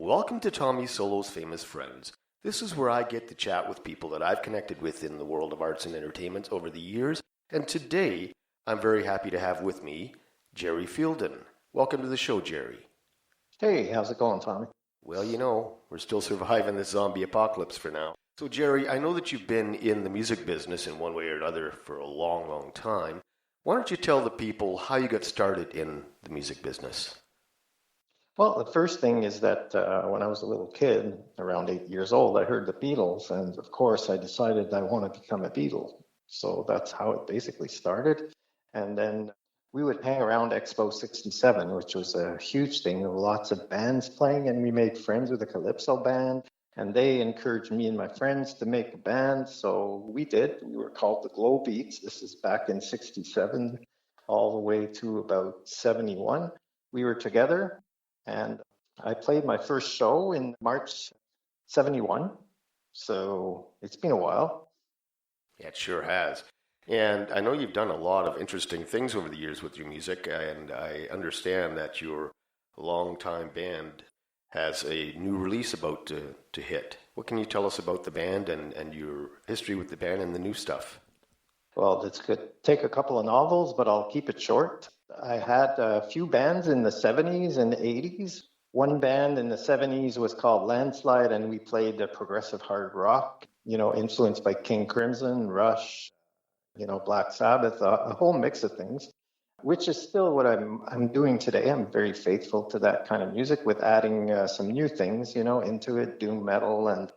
Welcome to Tommy Solo's Famous Friends. This is where I get to chat with people that I've connected with in the world of arts and entertainment over the years. And today, I'm very happy to have with me Jerry Fielden. Welcome to the show, Jerry. Hey, how's it going, Tommy? Well, we're still surviving this zombie apocalypse for now. So, Jerry, I know that you've been in the music business in one way or another for a long, long time. Why don't you tell the people how you got started in the music business? Well, the first thing is that when I was a little kid, around 8 years old, I heard the Beatles, and of course I decided I want to become a Beatle. So that's how it basically started. And then we would hang around Expo 67, which was a huge thing. There were lots of bands playing, and we made friends with a Calypso band. And they encouraged me and my friends to make a band, so we did. We were called the Glow Beats. This is back in 67, all the way to about 71. We were together, and I played my first show in March 71, so it's been a while. Yeah, it sure has. And I know you've done a lot of interesting things over the years with your music, and I understand that your longtime band has a new release about to hit. What can you tell us about the band and your history with the band and the new stuff? Well, this could take a couple of novels, but I'll keep it short. I had a few bands in the 70s and 80s. One band in the 70s was called Landslide, and we played the progressive hard rock, influenced by King Crimson, Rush, Black Sabbath, a whole mix of things, which is still what I'm doing today. I'm very faithful to that kind of music with adding some new things, into it, doom metal and,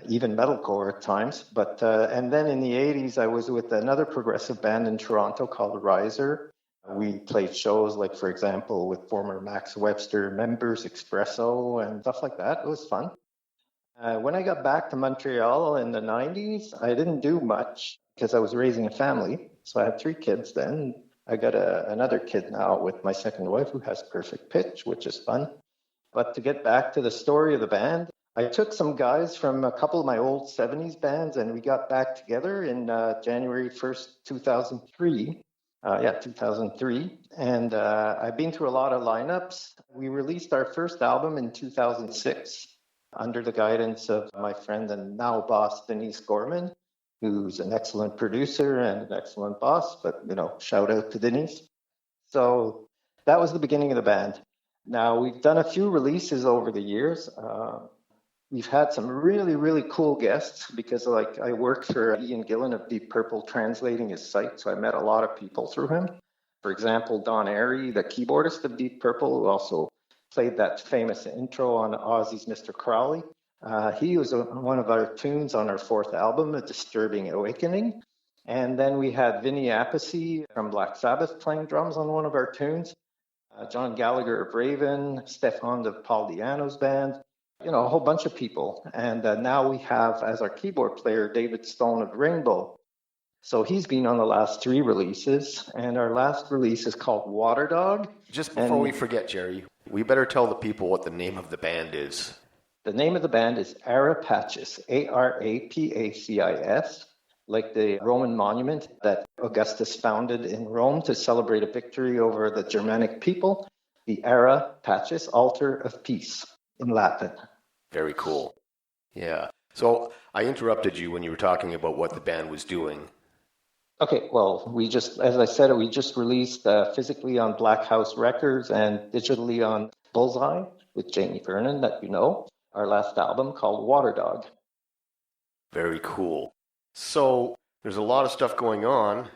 even metalcore at times. But and then in the 80s, I was with another progressive band in Toronto called Riser. We played shows like, for example, with former Max Webster members, Espresso and stuff like that. It was fun. When I got back to Montreal in the 90s, I didn't do much because I was raising a family. So I had 3 kids then. I got another kid now with my second wife who has perfect pitch, which is fun. But to get back to the story of the band, I took some guys from a couple of my old 70s bands and we got back together in January 1st, 2003. 2003. And I've been through a lot of lineups. We released our first album in 2006 under the guidance of my friend and now boss, Denise Gorman, who's an excellent producer and an excellent boss, but, shout out to Denise. So that was the beginning of the band. Now, we've done a few releases over the years. We've had some really, really cool guests because, I worked for Ian Gillan of Deep Purple translating his site, so I met a lot of people through him. For example, Don Airey, the keyboardist of Deep Purple, who also played that famous intro on Ozzy's Mr. Crowley. He was one of our tunes on our 4th album, A Disturbing Awakening. And then we had Vinny Appice from Black Sabbath playing drums on one of our tunes. John Gallagher of Raven, Stefan of Paul Di'Anno's band, a whole bunch of people. And now we have, as our keyboard player, David Stone of Rainbow. So he's been on the last 3 releases, and our last release is called Water Dog. Just before we forget, Jerry, we better tell the people what the name of the band is. The name of the band is AraPacis, ARAPACIS, like the Roman monument that Augustus founded in Rome to celebrate a victory over the Germanic people. The AraPacis, altar of peace in Latin. Very cool. Yeah. So I interrupted you when you were talking about what the band was doing. Okay, well, as I said, we just released physically on Black House Records and digitally on Bullseye with Jamie Vernon, that our last album called Water Dog. Very cool. So there's a lot of stuff going on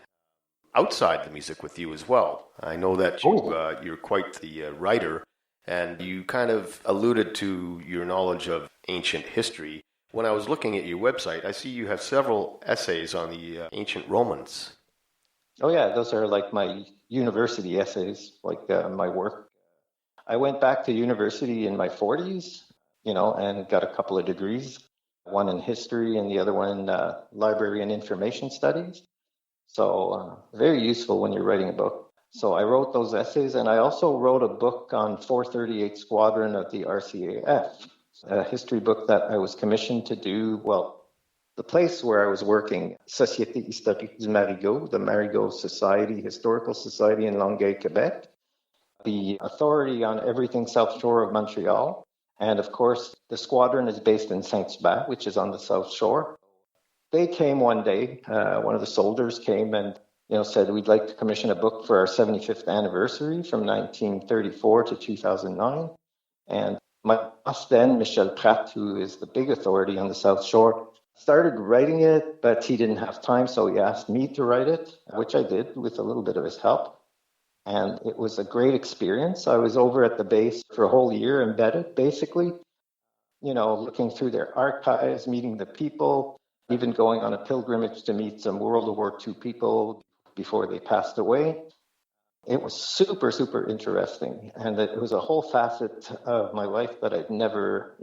outside the music with you as well. I know that you're quite the writer, and you kind of alluded to your knowledge of ancient history. When I was looking at your website, I see you have several essays on the ancient Romans. Oh yeah, those are like my university essays, my work. I went back to university in my 40s, and got a couple of degrees, one in history and the other one in library and information studies. So very useful when you're writing a book. So I wrote those essays, and I also wrote a book on 438 Squadron of the RCAF, a history book that I was commissioned to do. Well, the place where I was working, Société Historique du Marigot, the Marigot Society, Historical Society in Longueuil, Quebec, the authority on everything South Shore of Montreal. And of course, the squadron is based in Saint-Hubert, which is on the South Shore. They came one day, one of the soldiers came and said, we'd like to commission a book for our 75th anniversary from 1934 to 2009. And my boss then, Michel Pratt, who is the big authority on the South Shore, started writing it, but he didn't have time, so he asked me to write it, which I did with a little bit of his help. And it was a great experience. I was over at the base for a whole year, embedded, basically, looking through their archives, meeting the people, even going on a pilgrimage to meet some World War II people before they passed away. It was super, super interesting. And it was a whole facet of my life that I'd never,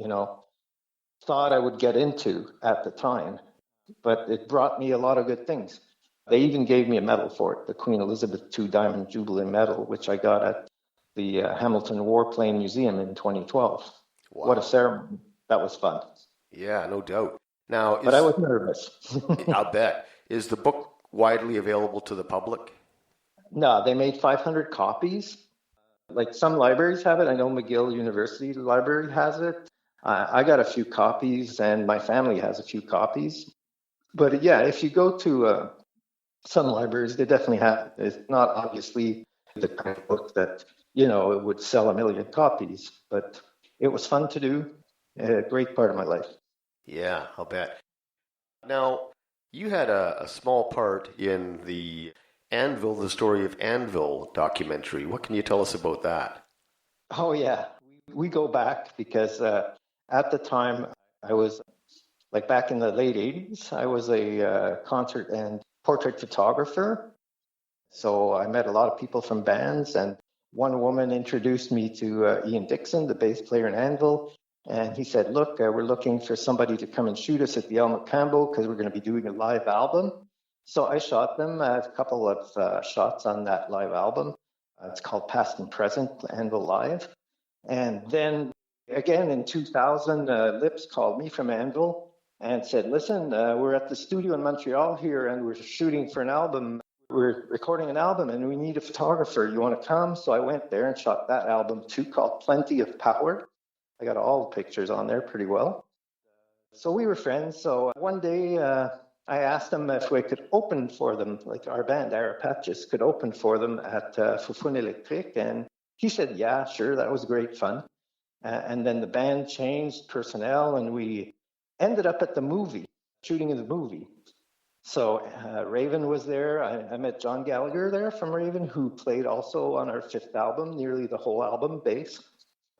thought I would get into at the time. But it brought me a lot of good things. They even gave me a medal for it, the Queen Elizabeth II Diamond Jubilee Medal, which I got at the Hamilton Warplane Museum in 2012. Wow. What a ceremony. That was fun. Yeah, no doubt. Now, but I was nervous. I'll bet. Is the book widely available to the public? No, they made 500 copies. Like some libraries have it. I know McGill University Library has it. I got a few copies, and my family has a few copies. But yeah, if you go to some libraries, they definitely have it. It's not obviously the kind of book that, it would sell 1 million copies, but it was fun to do. A great part of my life. Yeah, I'll bet. Now, you had a small part in the Anvil, the Story of Anvil documentary. What can you tell us about that? Oh, yeah. We go back because at the time I was, like back in the late 80s, I was a concert and portrait photographer. So I met a lot of people from bands, and one woman introduced me to Ian Dixon, the bass player in Anvil. And he said, look, we're looking for somebody to come and shoot us at the Elmer Campbell because we're going to be doing a live album. So I shot them a couple of shots on that live album. It's called Past and Present, Anvil Live. And then again in 2000, Lips called me from Anvil and said, listen, we're at the studio in Montreal here and we're shooting for an album. We're recording an album and we need a photographer. You want to come? So I went there and shot that album too, called Plenty of Power. I got all the pictures on there pretty well. So we were friends. So one day I asked them if we could open for them, like our band, AraPacis, could open for them at Foufoune Electric. And he said, yeah, sure, that was great fun. And then the band changed personnel and we ended up at the movie, shooting in the movie. So Raven was there. I met John Gallagher there from Raven, who played also on our 5th album, nearly the whole album, bass.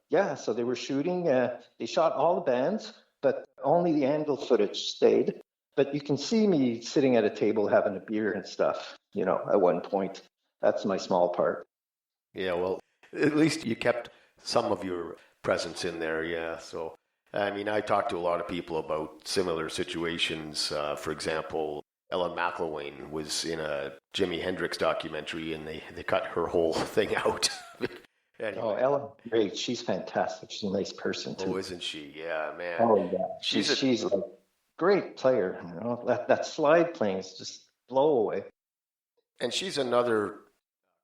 Yeah, so they were shooting. They shot all the bands, but only the Anvil footage stayed. But you can see me sitting at a table having a beer and stuff, at one point. That's my small part. Yeah, well, at least you kept some of your presence in there, yeah. So, I mean, I talked to a lot of people about similar situations. For example, Ellen McIlwain was in a Jimi Hendrix documentary, and they cut her whole thing out. Anyway. Oh, Ellen, great. She's fantastic. She's a nice person, too. Oh, isn't she? Yeah, man. Oh, yeah. She's a great player. That slide playing is just blow away. And she's another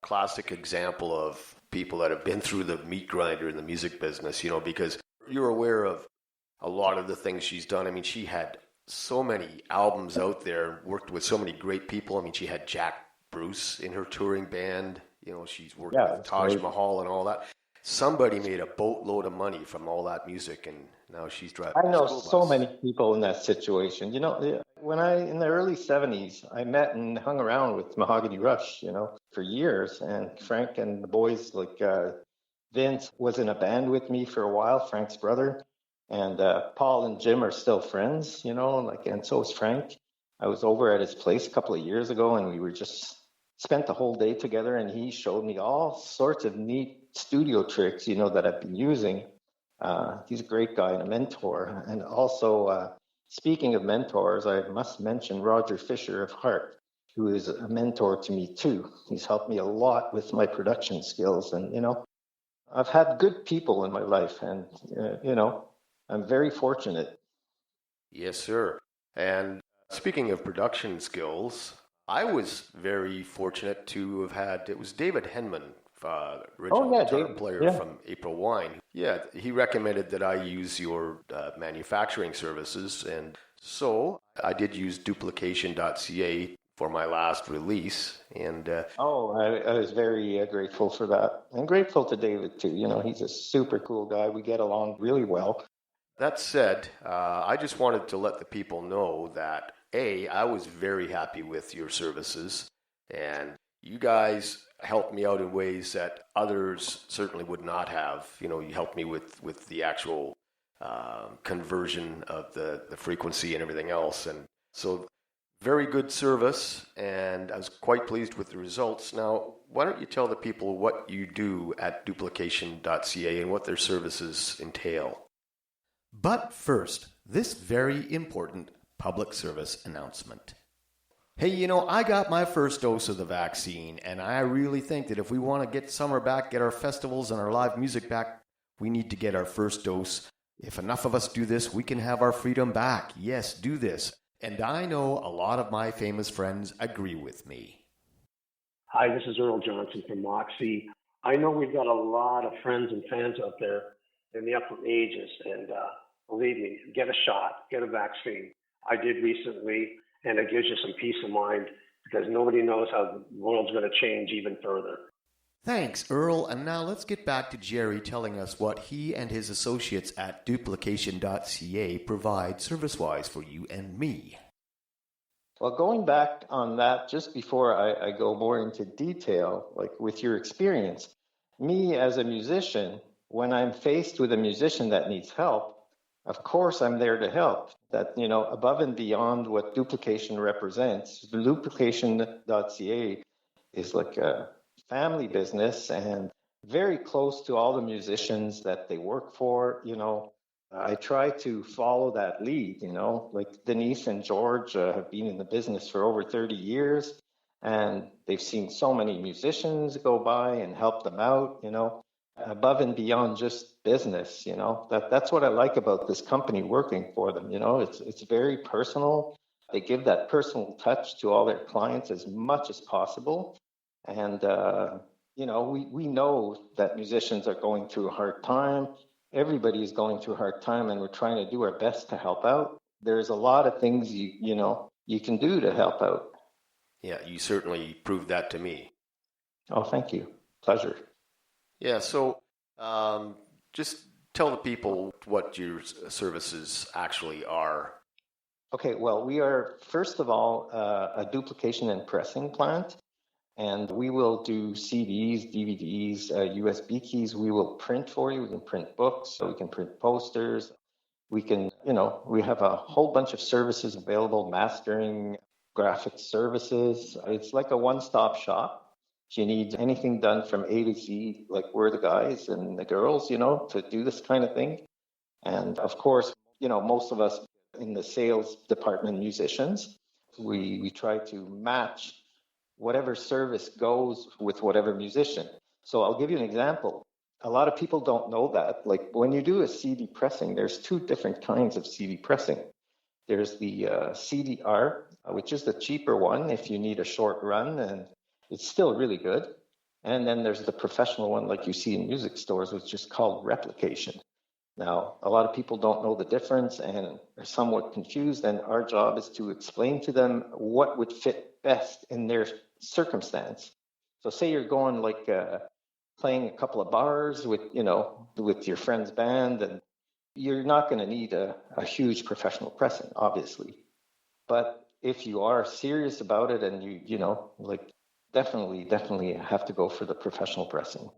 classic example of people that have been through the meat grinder in the music business, because you're aware of a lot of the things she's done. I mean, she had so many albums out there, worked with so many great people. I mean, she had Jack Bruce in her touring band. She's worked with Taj Mahal and all that. Somebody made a boatload of money from all that music, and now she's driving. I know so many people in that situation. When in the early 70s, I met and hung around with Mahogany Rush, for years. And Frank and the boys, like Vince was in a band with me for a while, Frank's brother. And Paul and Jim are still friends, and so is Frank. I was over at his place a couple of years ago, and we were just spent the whole day together, and he showed me all sorts of neat studio tricks, that I've been using. He's a great guy and a mentor. And also, speaking of mentors, I must mention Roger Fisher of Heart, who is a mentor to me too. He's helped me a lot with my production skills. And, I've had good people in my life, and, I'm very fortunate. Yes, sir. And speaking of production skills, I was very fortunate to have had, it was David Henman original guitar David. player Yeah. from April Wine. Yeah, he recommended that I use your manufacturing services, and so I did use Duplication.ca for my last release. And I was very grateful for that. And grateful to David, too. You know, he's a super cool guy. We get along really well. that said, I just wanted to let the people know that I was very happy with your services, and you guys helped me out in ways that others certainly would not have. You know, you helped me with the actual conversion of the frequency and everything else, and so very good service, and I was quite pleased with the results. Now, why don't you tell the people what you do at Duplication.ca and what their services entail? But first, this very important public service announcement. Hey, you know, I got my first dose of the vaccine, and I really think that if we want to get summer back, get our festivals and our live music back, we need to get our first dose. If enough of us do this, we can have our freedom back. Yes, do this. And I know a lot of my famous friends agree with me. Hi, this is Earl Johnson from Moxie. I know we've got a lot of friends and fans out there in the upper ages, and believe me, get a shot, get a vaccine. I did recently, and it gives you some peace of mind because nobody knows how the world's going to change even further. Thanks, Earl. And now let's get back to Jerry telling us what he and his associates at Duplication.ca provide service-wise for you and me. Well, going back on that, just before I go more into detail, like with your experience, me as a musician, when I'm faced with a musician that needs help, of course I'm there to help. That, you know, above and beyond what Duplication represents, Duplication.ca is like a family business and very close to all the musicians that they work for. You know, I try to follow that lead, you know, like Denise and George have been in the business for over 30 years, and they've seen so many musicians go by and help them out, you know, above and beyond just business. You know, that's what I like about this company working for them. You know, it's very personal. They give that personal touch to all their clients as much as possible. And, you know, we know that musicians are going through a hard time. Everybody is going through a hard time, and we're trying to do our best to help out. There's a lot of things you can do to help out. Yeah, you certainly proved that to me. Oh, thank you. Pleasure. Yeah, so just tell the people what your services actually are. Okay, well, we are, first of all, a duplication and pressing plant. And we will do CDs, DVDs, USB keys. We will print for you. We can print books. We can print posters. We can, you know, we have a whole bunch of services available, mastering, graphic services. It's like a one-stop shop. If you need anything done from A to Z, like we're the guys and the girls, you know, to do this kind of thing. And of course, you know, most of us in the sales department, musicians, we try to match whatever service goes with whatever musician. So I'll give you an example. A lot of people don't know that. Like when you do a CD pressing, there's two different kinds of CD pressing. There's the CDR, which is the cheaper one if you need a short run, and it's still really good. And then there's the professional one like you see in music stores, which is called replication. Now, a lot of people don't know the difference and are somewhat confused, and our job is to explain to them what would fit best in their circumstance. So say you're going like playing a couple of bars with your friend's band, and you're not going to need a huge professional pressing, obviously. But if you are serious about it and you know, like definitely have to go for the professional pressing.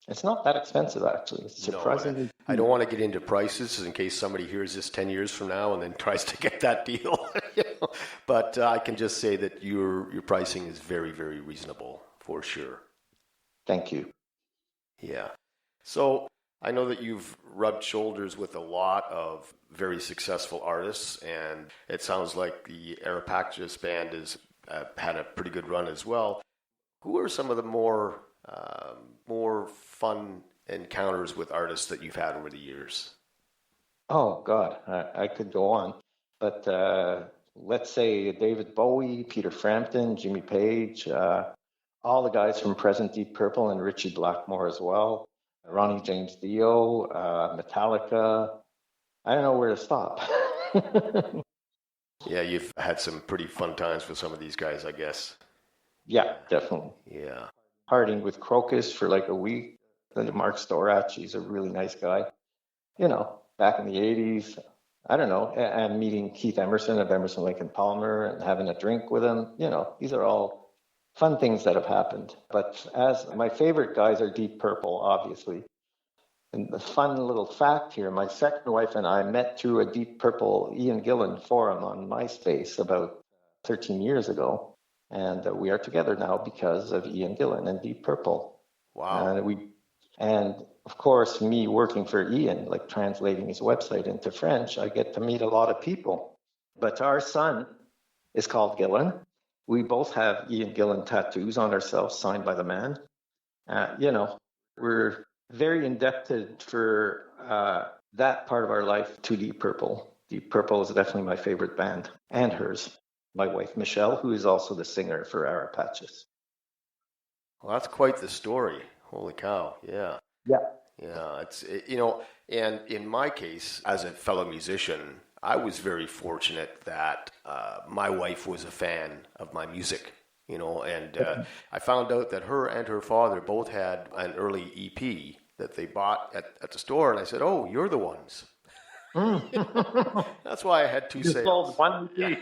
It's not that expensive, actually. It's surprisingly. No, I don't want to get into prices in case somebody hears this 10 years from now and then tries to get that deal. You know? But I can just say that your pricing is very, very reasonable, for sure. Thank you. Yeah. So I know that you've rubbed shoulders with a lot of very successful artists, and it sounds like the AraPacis band has had a pretty good run as well. Who are some of the more fun encounters with artists that you've had over the years? Oh, God, I could go on. But let's say David Bowie, Peter Frampton, Jimmy Page, all the guys from present Deep Purple and Richie Blackmore as well, Ronnie James Dio, Metallica. I don't know where to stop. Yeah, you've had some pretty fun times with some of these guys, I guess. Yeah, definitely. Yeah. Partying with Crocus for like a week. Then Mark Storach, he's a really nice guy. You know, back in the 80s, I don't know, and meeting Keith Emerson of Emerson, Lake and Palmer and having a drink with him. You know, these are all fun things that have happened. But as my favorite guys are Deep Purple, obviously. And the fun little fact here, my second wife and I met through a Deep Purple Ian Gillan forum on MySpace about 13 years ago. And we are together now because of Ian Gillan and Deep Purple. Wow. And of course, me working for Ian, like translating his website into French, I get to meet a lot of people. But our son is called Gillan. We both have Ian Gillan tattoos on ourselves signed by the man. You know, we're very indebted for that part of our life to Deep Purple. Deep Purple is definitely my favorite band, and hers. My wife, Michelle, who is also the singer for AraPacis. Well, that's quite the story. Holy cow. Yeah. Yeah. Yeah. And in my case, as a fellow musician, I was very fortunate that my wife was a fan of my music, and I found out that her and her father both had an early EP that they bought at the store, and I said, "Oh, you're the ones." That's why I had two sales. Sold one EP.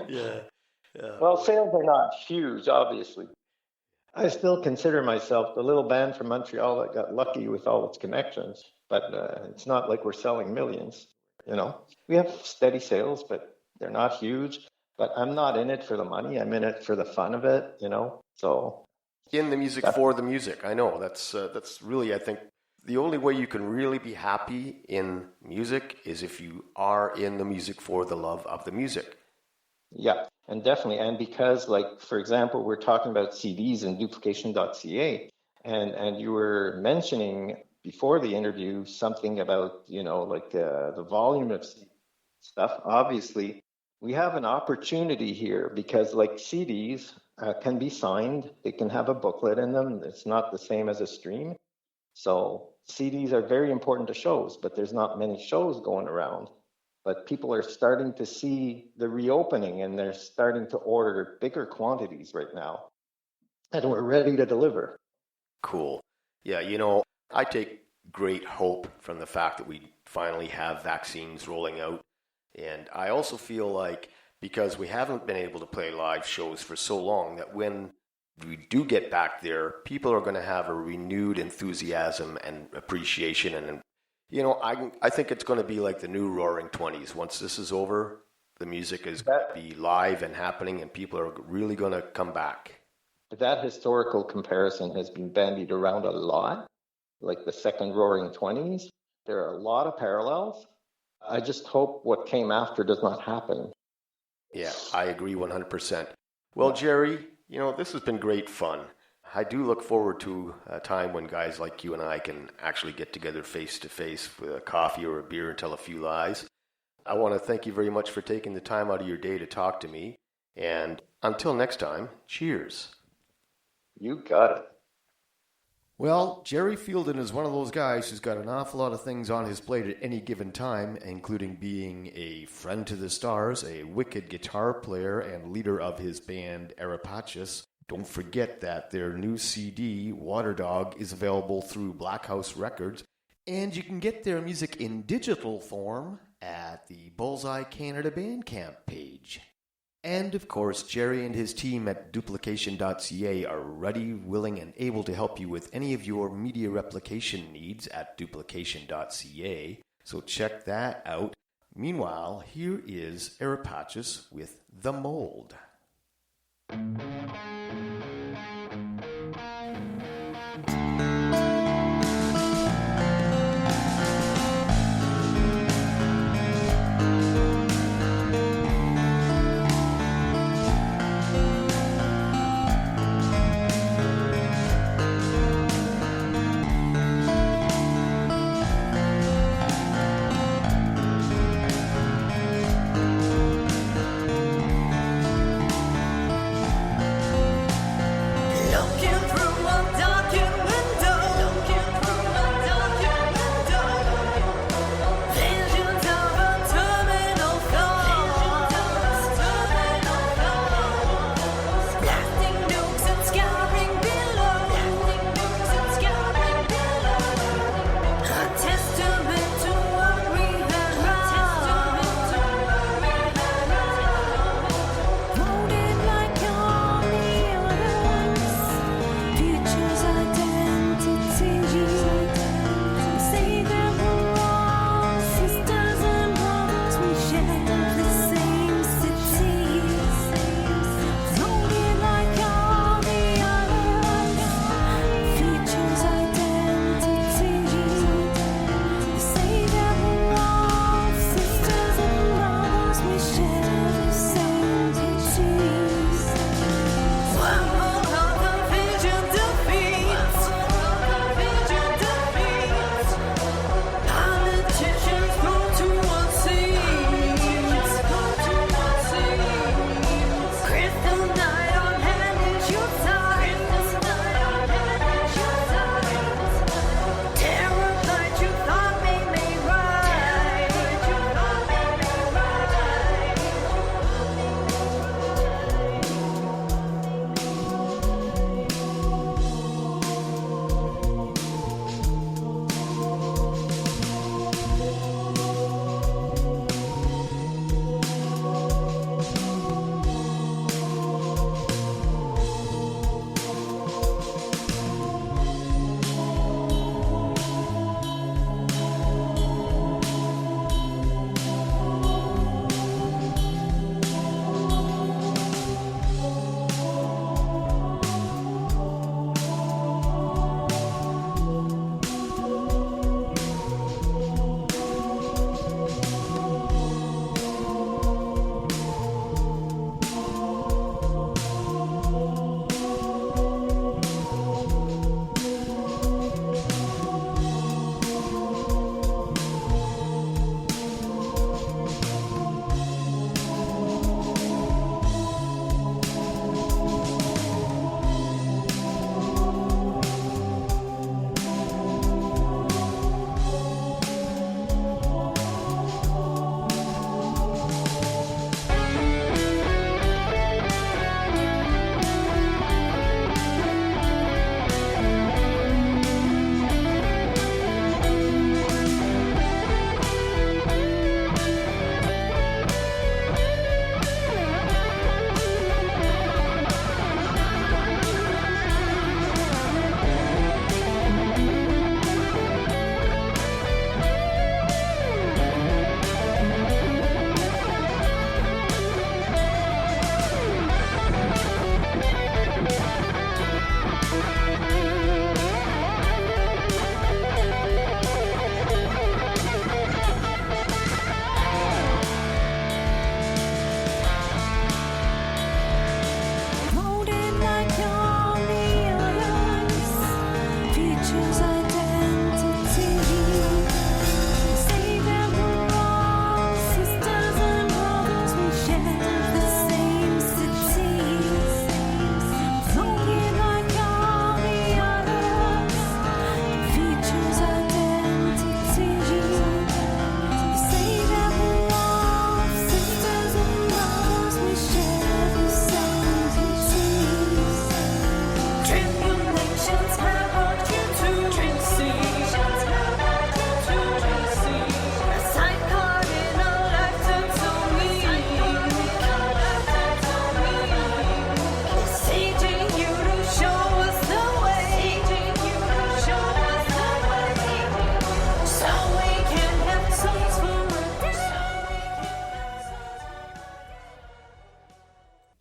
Yeah. Well, sales are not huge, obviously. I still consider myself the little band from Montreal that got lucky with all its connections, but it's not like we're selling millions. We have steady sales, but they're not huge. But I'm not in it for the money. I'm in it for the fun of it, So in the music for the music, I know that's really, I think, the only way you can really be happy in music is if you are in the music for the love of the music. Yeah, and definitely. And because, like, for example, we're talking about CDs and Duplication.ca, and you were mentioning before the interview something about, the volume of stuff. Obviously, we have an opportunity here because, like, CDs can be signed. They can have a booklet in them. It's not the same as a stream. So CDs are very important to shows, but there's not many shows going around. But people are starting to see the reopening, and they're starting to order bigger quantities right now. And we're ready to deliver. Cool. Yeah, I take great hope from the fact that we finally have vaccines rolling out. And I also feel like because we haven't been able to play live shows for so long, that when we do get back there, people are going to have a renewed enthusiasm and appreciation. And, I think it's going to be like the new Roaring 20s. Once this is over, the music is going to be live and happening, and people are really going to come back. That historical comparison has been bandied around a lot, like the second Roaring 20s. There are a lot of parallels. I just hope what came after does not happen. Yeah, I agree 100%. Well, Jerry, this has been great fun. I do look forward to a time when guys like you and I can actually get together face to face with a coffee or a beer and tell a few lies. I want to thank you very much for taking the time out of your day to talk to me. And until next time, cheers. You got it. Well, Jerry Fielden is one of those guys who's got an awful lot of things on his plate at any given time, including being a friend to the stars, a wicked guitar player, and leader of his band AraPacis. Don't forget that their new CD, Water Dog, is available through Black House Records, and you can get their music in digital form at the Bullseye Canada Bandcamp page. And, of course, Jerry and his team at Duplication.ca are ready, willing, and able to help you with any of your media replication needs at Duplication.ca, so check that out. Meanwhile, here is AraPacis with The Mold.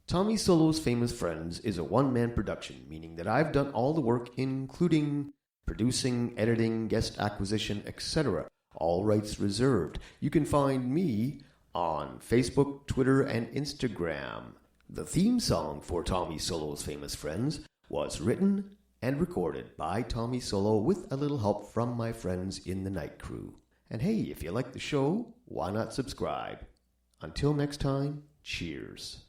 Tommy Solo's Famous Friends is a one-man production, meaning that I've done all the work, including producing, editing, guest acquisition, etc. All rights reserved. You can find me on Facebook, Twitter, and Instagram. The theme song for Tommy Solo's Famous Friends was written and recorded by Tommy Solo with a little help from my friends in the night crew. And hey, if you like the show, why not subscribe? Until next time, cheers.